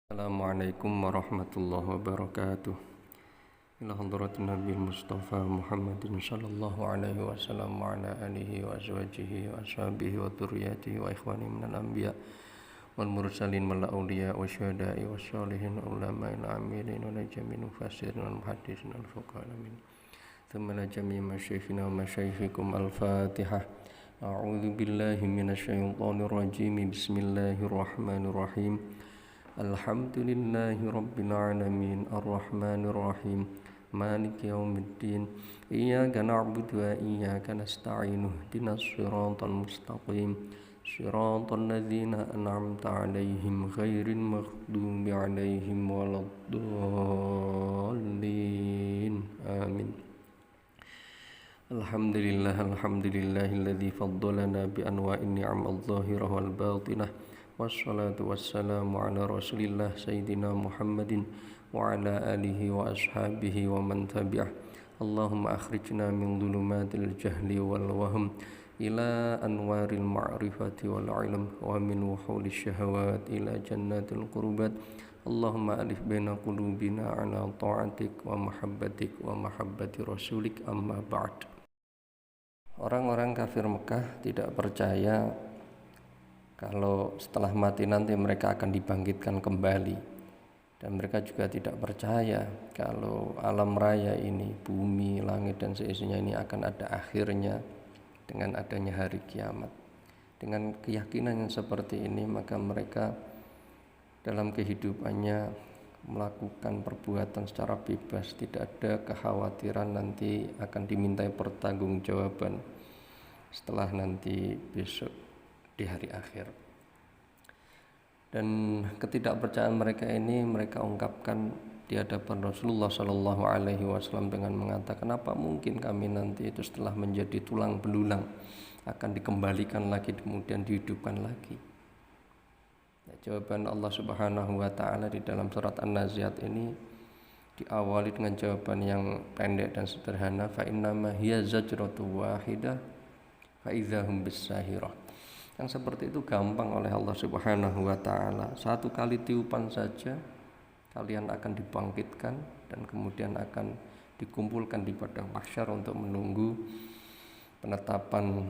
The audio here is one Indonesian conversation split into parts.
Assalamualaikum warahmatullahi wabarakatuh. Ila hadratin Nabi Mustafa Muhammadin sallallahu alaihi wasallam wa ala alihi wa azwajihi wa ashabihi wa dzurriyyatihi wa ikhwani minal anbiya wal mursalin wal awliya wa syuhada'i wa sholihin ulama'il amilin wa jami'in mufassirin wal muhaddisin wal fuqaha amin. Thumma la jami'i masyayikhina wa masyayikhikum al-Fatihah. A'udzu billahi minasy syaithanir rajim. Bismillahirrahmanirrahim. Alhamdulillahi rabbil alamin arrahmanir rahim maliki yaumiddin iyyaka na'budu wa iyyaka nasta'in ihdinas siratal mustaqim siratal ladzina an'amta 'alaihim ghairil maghdubi 'alaihim waladdallin amin. Alhamdulillahilladzi faddalana bi anwa'in ni'am adh-dhahirah wal batinah. Wassalatu wassalamu ala rasulillah sayyidina Muhammadin wa ala alihi wa ashabihi wa man tabi'ah. Allahumma akhrijna min dhulumatil jahli wal wahm ila anwaril ma'rifati wal ilm wa min wuhulish syahawat ila jannatil qurbat. Allahumma alif baina qulubina ala ta'atik wa mahabbatik wa mahabbati rasulik amma ba'd. Orang-orang kafir Mekah tidak percaya kalau setelah mati nanti mereka akan dibangkitkan kembali, dan mereka juga tidak percaya kalau alam raya ini, bumi, langit dan seisinya ini akan ada akhirnya dengan adanya hari kiamat. Dengan keyakinan yang seperti ini, maka mereka dalam kehidupannya melakukan perbuatan secara bebas, tidak ada kekhawatiran nanti akan dimintai pertanggungjawaban setelah nanti besok di hari akhir. Dan ketidakpercayaan mereka ini mereka ungkapkan di hadapan Rasulullah Shallallahu Alaihi Wasallam dengan mengatakan, apa mungkin kami nanti itu setelah menjadi tulang belulang akan dikembalikan lagi kemudian dihidupkan lagi. Nah, jawaban Allah Subhanahu Wa Taala di dalam surat An-Nazi'at ini diawali dengan jawaban yang pendek dan sederhana, fa innama hiya zajratu wahidah fa idzahum bis-sahirah. Yang seperti itu gampang oleh Allah Subhanahu wa taala. Satu kali tiupan saja kalian akan dibangkitkan dan kemudian akan dikumpulkan di padang mahsyar untuk menunggu penetapan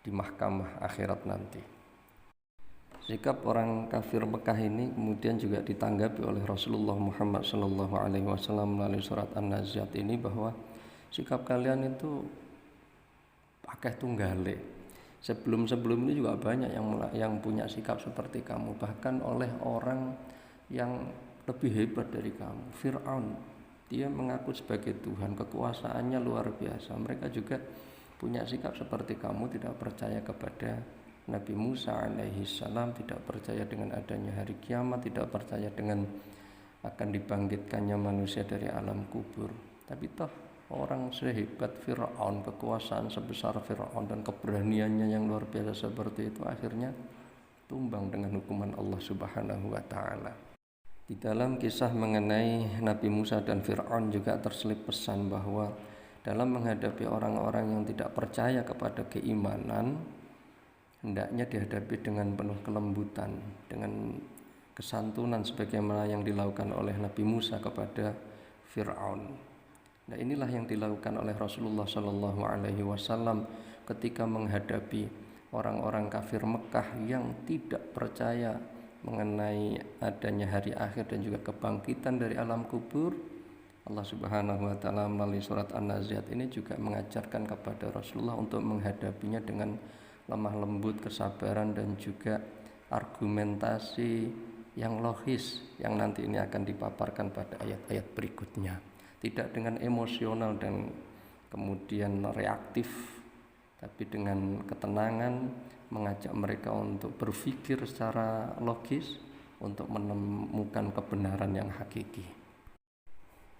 di mahkamah akhirat nanti. Sikap orang kafir Mekah ini kemudian juga ditanggapi oleh Rasulullah Muhammad sallallahu alaihi wasallam melalui surat An-Nazi'at ini, bahwa sikap kalian itu pakai tunggale. Sebelum ini juga banyak yang punya sikap seperti kamu, bahkan oleh orang yang lebih hebat dari kamu. Fir'aun, dia mengaku sebagai Tuhan, kekuasaannya luar biasa. Mereka juga punya sikap seperti kamu, tidak percaya kepada Nabi Musa alaihi salam, tidak percaya dengan adanya hari kiamat, tidak percaya dengan akan dibangkitkannya manusia dari alam kubur. Tapi toh orang sehebat Fir'aun, kekuasaan sebesar Fir'aun dan keberaniannya yang luar biasa seperti itu, akhirnya tumbang dengan hukuman Allah Subhanahu wa taala. Di dalam kisah mengenai Nabi Musa dan Fir'aun juga terselip pesan bahwa dalam menghadapi orang-orang yang tidak percaya kepada keimanan, hendaknya dihadapi dengan penuh kelembutan, dengan kesantunan sebagaimana yang dilakukan oleh Nabi Musa kepada Fir'aun. Nah, inilah yang dilakukan oleh Rasulullah Shallallahu Alaihi Wasallam ketika menghadapi orang-orang kafir Mekah yang tidak percaya mengenai adanya hari akhir dan juga kebangkitan dari alam kubur. Allah Subhanahu Wa Taala melalui surat An-Nazi'at ini juga mengajarkan kepada Rasulullah untuk menghadapinya dengan lemah lembut, kesabaran dan juga argumentasi yang logis yang nanti ini akan dipaparkan pada ayat-ayat berikutnya. Tidak dengan emosional dan kemudian reaktif, tapi dengan ketenangan mengajak mereka untuk berpikir secara logis untuk menemukan kebenaran yang hakiki.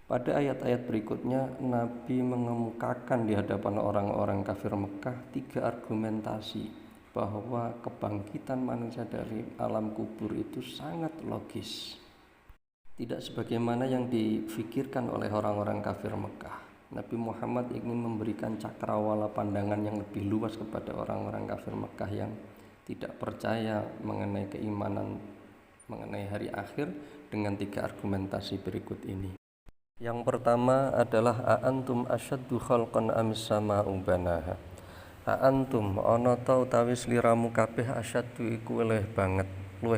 Pada ayat-ayat berikutnya, Nabi mengemukakan di hadapan orang-orang kafir Mekah 3 argumentasi bahwa kebangkitan manusia dari alam kubur itu sangat logis. Tidak sebagaimana yang difikirkan oleh orang-orang kafir Mekah. Nabi Muhammad ingin memberikan cakrawala pandangan yang lebih luas kepada orang-orang kafir Mekah yang tidak percaya mengenai keimanan mengenai hari akhir dengan 3 argumentasi berikut ini. Yang pertama adalah aantum asyaddu khalqan amis sama'u banaha. Aantum ana ta utawi sliramu kabeh asyaddu iku luwih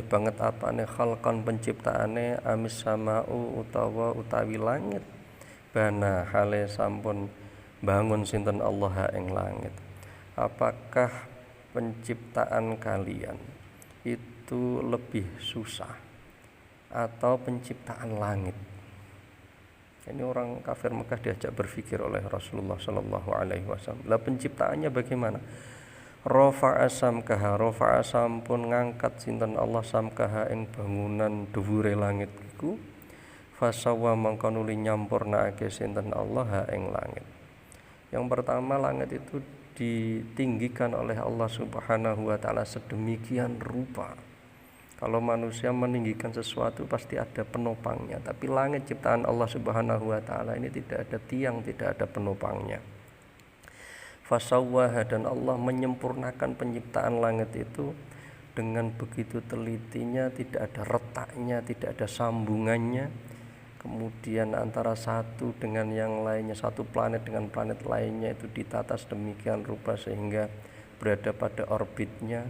banget apane khalqan penciptaane amis sama'u utawi langit. Bana hale sampun bangun sinten Allah ing langit. Apakah penciptaan kalian itu lebih susah atau penciptaan langit? Ini orang kafir Mekah diajak berpikir oleh Rasulullah Shallallahu Alaihi Wasallam. Lah penciptaannya bagaimana? Rafa'a samkaha, rafa'a sampun ngangkat sinten Allah samkaha ing bangunan dhuwure langit iku. Fasawa mangko nuli nyampurnakake sinten Allah ing langit. Yang pertama, langit itu ditinggikan oleh Allah Subhanahu wa taala sedemikian rupa. Kalau manusia meninggikan sesuatu pasti ada penopangnya, tapi langit ciptaan Allah Subhanahu wa taala ini tidak ada tiang, tidak ada penopangnya. Fasawwaha, dan Allah menyempurnakan penciptaan langit itu dengan begitu telitinya, tidak ada retaknya, tidak ada sambungannya. Kemudian antara satu dengan yang lainnya, satu planet dengan planet lainnya itu ditata sedemikian rupa sehingga berada pada orbitnya.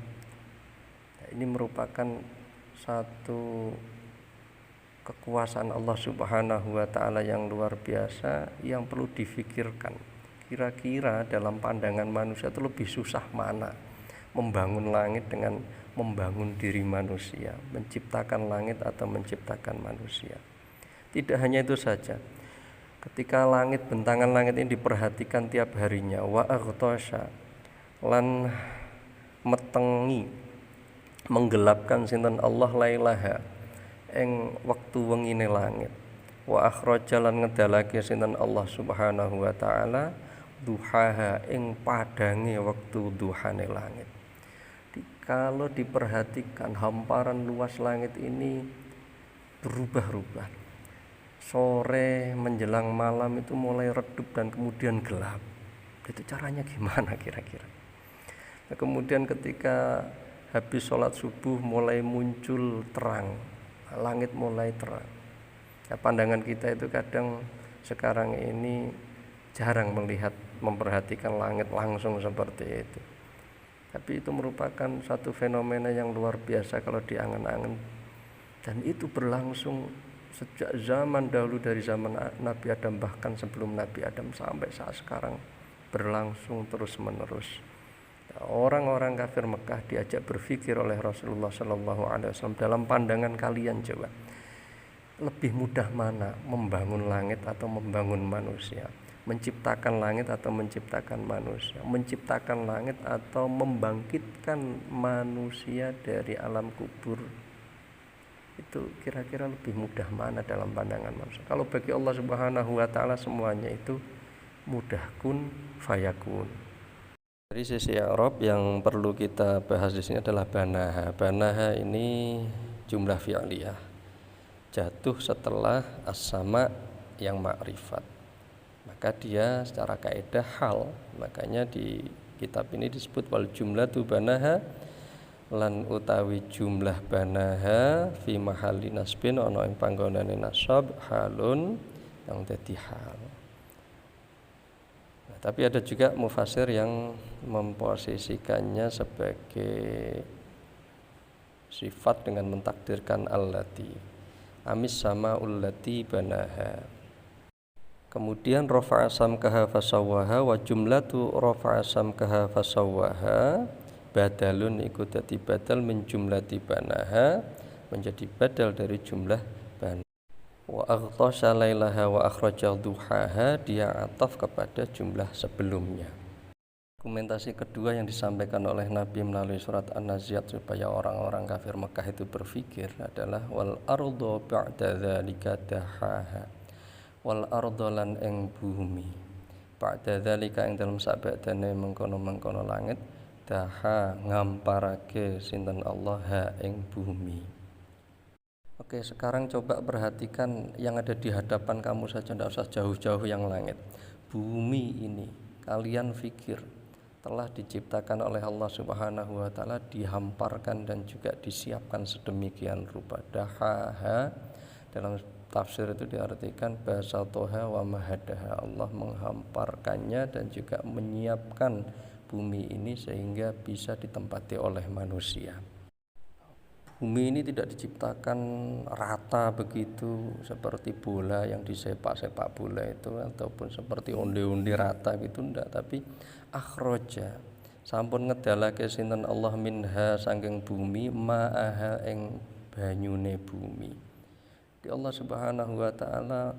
Ini merupakan satu kekuasaan Allah Subhanahu wa taala yang luar biasa yang perlu difikirkan. Kira-kira dalam pandangan manusia itu lebih susah mana? Membangun langit dengan membangun diri manusia, menciptakan langit atau menciptakan manusia. Tidak hanya itu saja. Ketika langit, bentangan langit ini diperhatikan tiap harinya, wa aghtosha, lan metengi, menggelapkan sinten Allah lailaha ing wektu wengine langit, wa akhraja lan ngedalake sinten Allah Subhanahu wa taala duhaha ing padange wektu duhane langit. Kalau diperhatikan hamparan luas langit ini berubah-ubah. Sore menjelang malam itu mulai redup dan kemudian gelap. Itu caranya gimana kira-kira? Nah, kemudian ketika habis sholat subuh mulai muncul terang, langit mulai terang. Nah, pandangan kita itu kadang sekarang ini jarang memperhatikan langit langsung seperti itu. Tapi itu merupakan satu fenomena yang luar biasa kalau diangan-angan, dan itu berlangsung sejak zaman dahulu, dari zaman Nabi Adam, bahkan sebelum Nabi Adam sampai saat sekarang berlangsung terus-menerus. Orang-orang kafir Mekah diajak berpikir oleh Rasulullah Shallallahu Alaihi Wasallam, dalam pandangan kalian coba lebih mudah mana, membangun langit atau membangun manusia, menciptakan langit atau menciptakan manusia, menciptakan langit atau membangkitkan manusia dari alam kubur? Itu kira-kira lebih mudah mana dalam pandangan manusia? Kalau bagi Allah Subhanahu wa taala semuanya itu mudah, kun fayakun. Dari sisi Arab yang perlu kita bahas di sini adalah banaha. Banaha ini jumlah fi'liyah, jatuh setelah as-sama yang ma'rifat. Maka dia secara kaidah hal. Makanya di kitab ini disebut wal jumlatu banaha, lan utawi jumlah banaha fi mahalli nasbin ana ing panggonane nasab halun yang dadi hal. Nah, tapi ada juga mufasir yang memposisikannya sebagai sifat dengan mentakdirkan allati, amis sama ullati banaha. Kemudian rafa'a samkaha fasawwaha, wa jumlatu rafa'a samkaha fasawwaha badalun iku dadi badal min jumlati banaha, menjadi badal dari jumlah banaha. Wa aghtasha lailaha wa akhraja duhaha, dia ataf kepada jumlah sebelumnya. Argumentasi kedua yang disampaikan oleh Nabi melalui surat An-Nazi'at supaya orang-orang kafir Mekah itu berpikir adalah wal ardo ba'da dzalika dahaha, wal ardo lan ing bumi ba'da dzalika ing dalem sabadane mengkono-mengkono langit daha ngamparake sinten Allah ha ing bumi. Oke, sekarang coba perhatikan yang ada di hadapan kamu saja, tidak usah jauh-jauh yang langit. Bumi ini, kalian pikir telah diciptakan oleh Allah Subhanahu wa taala, dihamparkan dan juga disiapkan sedemikian rupa. Dahaha dalam tafsir itu diartikan basatoha wa mahadaha, Allah menghamparkannya dan juga menyiapkan bumi ini sehingga bisa ditempati oleh manusia. Bumi ini tidak diciptakan rata begitu seperti bola yang disepak-sepak bola itu, ataupun seperti onde-onde rata gitu, enggak, tapi akhroja sampun ngedalake sinten Allah minha saking bumi ma'aha ing banyune bumi. Di Allah Subhanahu wa taala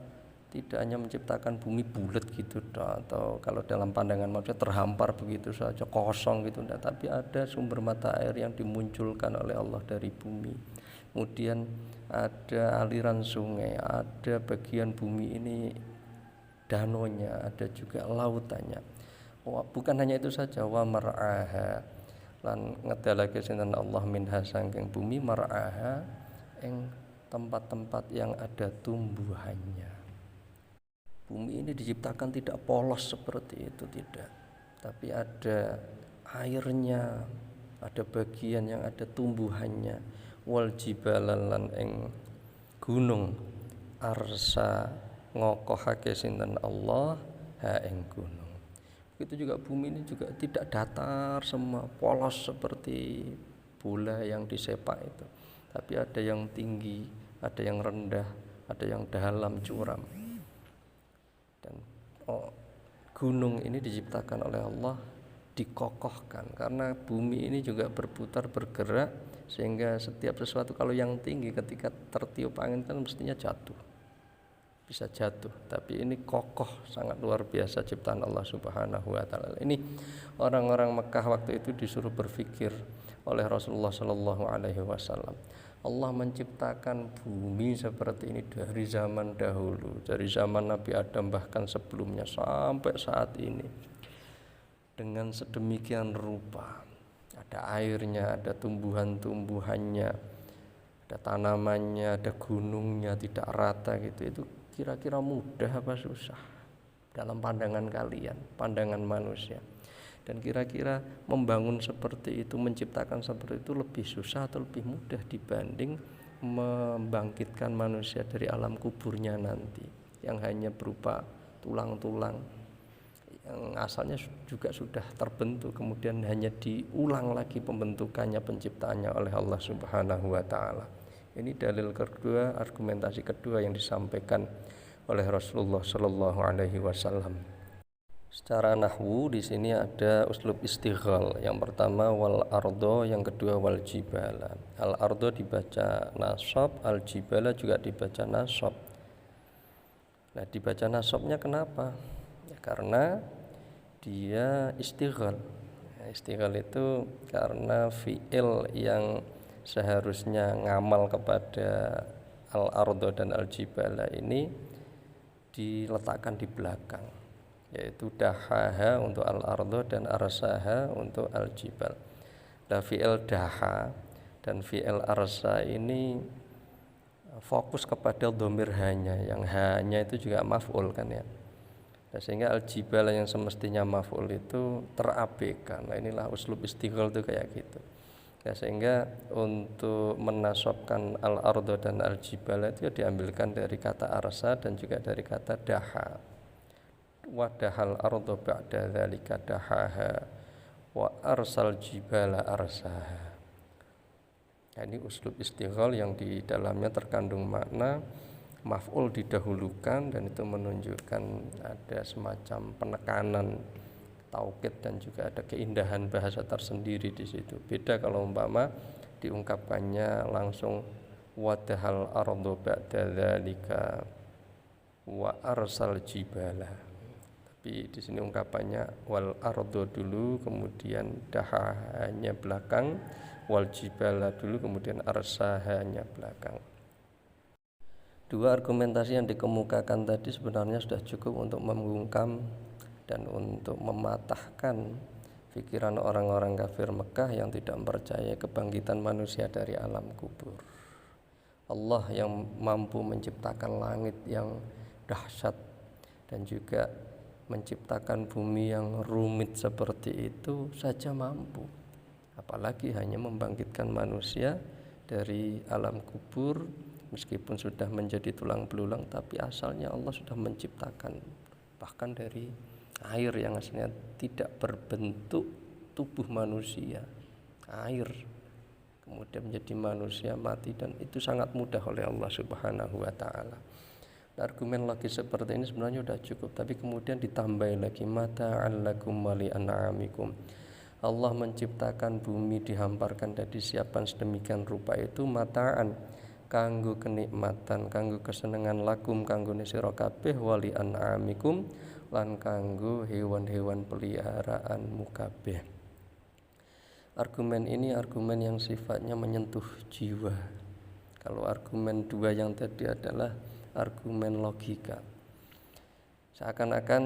tidak hanya menciptakan bumi bulat gitu atau kalau dalam pandangan manusia terhampar begitu saja kosong gitu, tapi ada sumber mata air yang dimunculkan oleh Allah dari bumi, kemudian ada aliran sungai, ada bagian bumi ini danonya, ada juga lautannya. Bukan hanya itu saja, wa mar'aha lan ngedalake sinten Allah minha saking bumi mar'aha ing tempat-tempat yang ada tumbuhannya. Bumi ini diciptakan tidak polos seperti itu, tidak, tapi ada airnya, ada bagian yang ada tumbuhannya. Wal jibalalan ing gunung arsa ngokohake sinten Allah ha ing gunung. Begitu juga bumi ini juga tidak datar semua polos seperti bola yang disepak itu, tapi ada yang tinggi, ada yang rendah, ada yang dalam curam. Dan gunung ini diciptakan oleh Allah, dikokohkan karena bumi ini juga berputar bergerak, sehingga setiap sesuatu kalau yang tinggi ketika tertiup angin kan mestinya jatuh, bisa jatuh, tapi ini kokoh, sangat luar biasa ciptaan Allah Subhanahu wa taala. Ini orang-orang Mekah waktu itu disuruh berpikir oleh Rasulullah Shallallahu alaihi wasallam, Allah menciptakan bumi seperti ini dari zaman dahulu, dari zaman Nabi Adam bahkan sebelumnya sampai saat ini, dengan sedemikian rupa. Ada airnya, ada tumbuhan-tumbuhannya, ada tanamannya, ada gunungnya, tidak rata gitu. Itu kira-kira mudah apa susah dalam pandangan kalian, pandangan manusia? Dan kira-kira membangun seperti itu, menciptakan seperti itu lebih susah atau lebih mudah dibanding membangkitkan manusia dari alam kuburnya nanti, yang hanya berupa tulang-tulang yang asalnya juga sudah terbentuk, kemudian hanya diulang lagi pembentukannya, penciptaannya oleh Allah Subhanahu wa taala. Ini dalil kedua, argumentasi kedua yang disampaikan oleh Rasulullah Shallallahu alaihi wasallam. Secara nahwu di sini ada uslub istighal. Yang pertama wal ardo, yang kedua wal jibala. Al ardo dibaca nasab, al jibala juga dibaca nasab. Nah, dibaca nasabnya kenapa? Ya, karena dia istighal. Ya, istighal itu karena fi'il yang seharusnya ngamal kepada al ardo dan al jibala ini diletakkan di belakang, yaitu dahaha untuk al-ardo dan arsaha untuk al-jibal. Nah, fi'il daha dan fi'il arsa ini fokus kepada dhamir hanya, yang hanya itu juga maf'ul kan ya. Nah, sehingga al-jibal yang semestinya maf'ul itu terabaikan. Nah, inilah uslub istighal itu kayak gitu. Nah, sehingga untuk menasabkan al-ardo dan al-jibal itu diambilkan dari kata arsa dan juga dari kata daha. Wadahal ardo ba'da dzalika dahaha wa arsal jibala arsaha. Nah, ini uslub istighal yang di dalamnya terkandung makna maf'ul didahulukan, dan itu menunjukkan ada semacam penekanan taukid dan juga ada keindahan bahasa tersendiri di situ. Beda kalau umpama diungkapkannya langsung wadahal ardo ba'da dzalika wa arsal jibala. Tapi di sini ungkapannya wal ardo dulu, kemudian dahahanya belakang, wal jibala dulu, kemudian arsahanya belakang. Dua argumentasi yang dikemukakan tadi sebenarnya sudah cukup untuk membungkam dan untuk mematahkan pikiran orang-orang kafir Mekah yang tidak percaya kebangkitan manusia dari alam kubur. Allah yang mampu menciptakan langit yang dahsyat dan juga menciptakan bumi yang rumit seperti itu saja mampu, apalagi hanya membangkitkan manusia dari alam kubur. Meskipun sudah menjadi tulang belulang, tapi asalnya Allah sudah menciptakan, bahkan dari air yang aslinya tidak berbentuk tubuh manusia, air kemudian menjadi manusia mati, dan itu sangat mudah oleh Allah Subhanahu wa taala. Argumen logis seperti ini sebenarnya sudah cukup, tapi kemudian ditambahi lagi mata'an lakum wa li an'amikum. Allah menciptakan bumi, dihamparkan dan disiapkan sedemikian rupa itu mata'an, kanggo kenikmatan, kanggo kesenangan, lakum kanggo sira kabeh, wa li an'amikum lan kanggo hewan-hewan peliharaanmu kabeh. Argumen ini argumen yang sifatnya menyentuh jiwa. Kalau argumen dua yang tadi adalah argumen logika, seakan-akan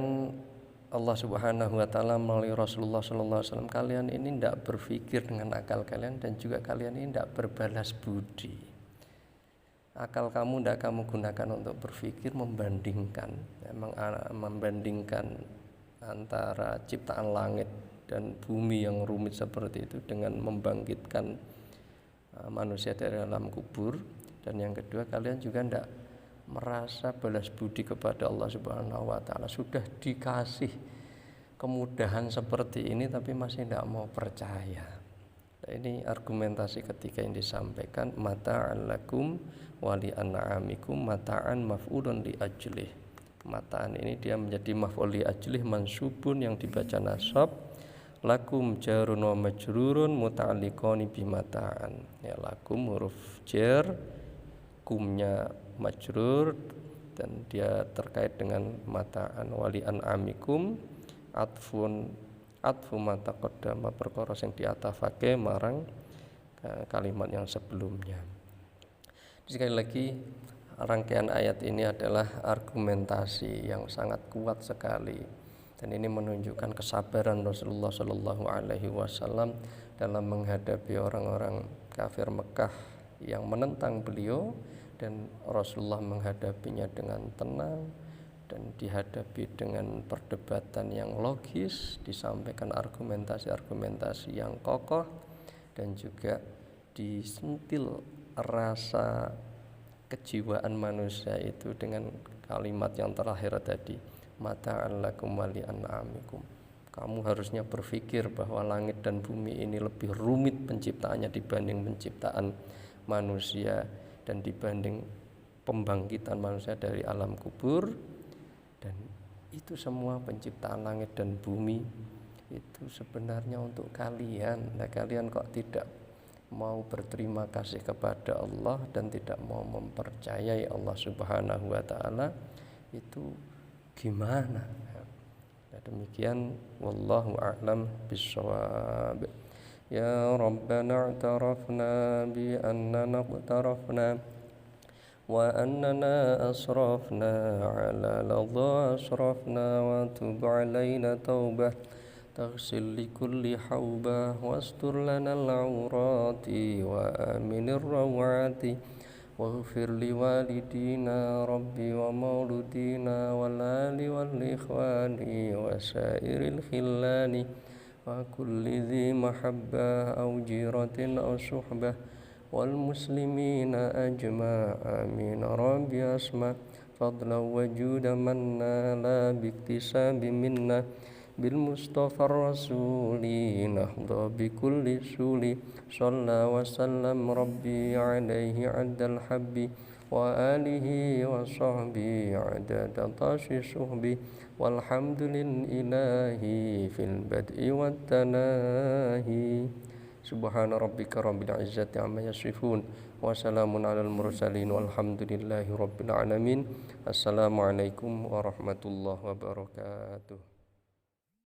Allah Subhanahu wa taala melalui Rasulullah sallallahu alaihi wasallam, kalian ini tidak berpikir dengan akal kalian, dan juga kalian ini tidak berbalas budi. Akal kamu tidak kamu gunakan untuk berpikir membandingkan, membandingkan antara ciptaan langit dan bumi yang rumit seperti itu dengan membangkitkan manusia dari alam kubur. Dan yang kedua, kalian juga tidak merasa balas budi kepada Allah Subhanahu wa taala. Sudah dikasih kemudahan seperti ini tapi masih tidak mau percaya. Nah, ini argumentasi ketika yang disampaikan, mata'an lakum wa li an'amikum, mata'an maf'ulun li ajlih. Mata'an ini dia menjadi maf'ul li ajlih mansubun yang dibaca nasab, lakum jarun wa majrurun muta'alliqani bi mata'an. Ya, lakum huruf jar, kumnya majrur dan dia terkait dengan mata'an, wali an'amikum atfu mata qaddama, perkara sing diatafake marang kalimat yang sebelumnya. Sekali lagi, rangkaian ayat ini adalah argumentasi yang sangat kuat sekali, dan ini menunjukkan kesabaran Rasulullah Shallallahu Alaihi Wasallam dalam menghadapi orang-orang kafir Mekah yang menentang beliau, dan Rasulullah menghadapinya dengan tenang dan dihadapi dengan perdebatan yang logis, disampaikan argumentasi-argumentasi yang kokoh, dan juga disentil rasa kejiwaan manusia itu dengan kalimat yang terakhir tadi, mata'an lakum wa li an'amikum. Kamu harusnya berpikir bahwa langit dan bumi ini lebih rumit penciptaannya dibanding penciptaan manusia dan dibanding pembangkitan manusia dari alam kubur. Dan itu semua penciptaan langit dan bumi itu sebenarnya untuk kalian. Nah, kalian kok tidak mau berterima kasih kepada Allah dan tidak mau mempercayai Allah Subhanahu wa taala, itu gimana? Nah, demikian, wallahu a'lam bissawab. Ya Rabbana i'tarafna bi annana iqtarafna wa annana asrafna ala ladha asrafna wa tub alaina taubah taghsil li kulli haubah wastur lana al-awrati wa aminir rawati waghfir li walidina rabbi wa mauludina wal ali wal ikhwani wa sairil khillani wa kulli dhi mahabbah aw jiratin aw suhbah wal muslimina ajma amin rabbi asma fadla wa juda manna la biktisabi minna bil mustafa rasuli nahda bi kulli suli shalla wa sallam rabbi alaihi adal habbi wa alihi wa sahbihi adada tashi suhbi walhamdulillahi fil bad'i wat tanahi. Subhana rabbika rabbil izzati amma yasifun wa salamun alal mursalin walhamdulillahi rabbil alamin. Assalamualaikum warahmatullahi wabarakatuh.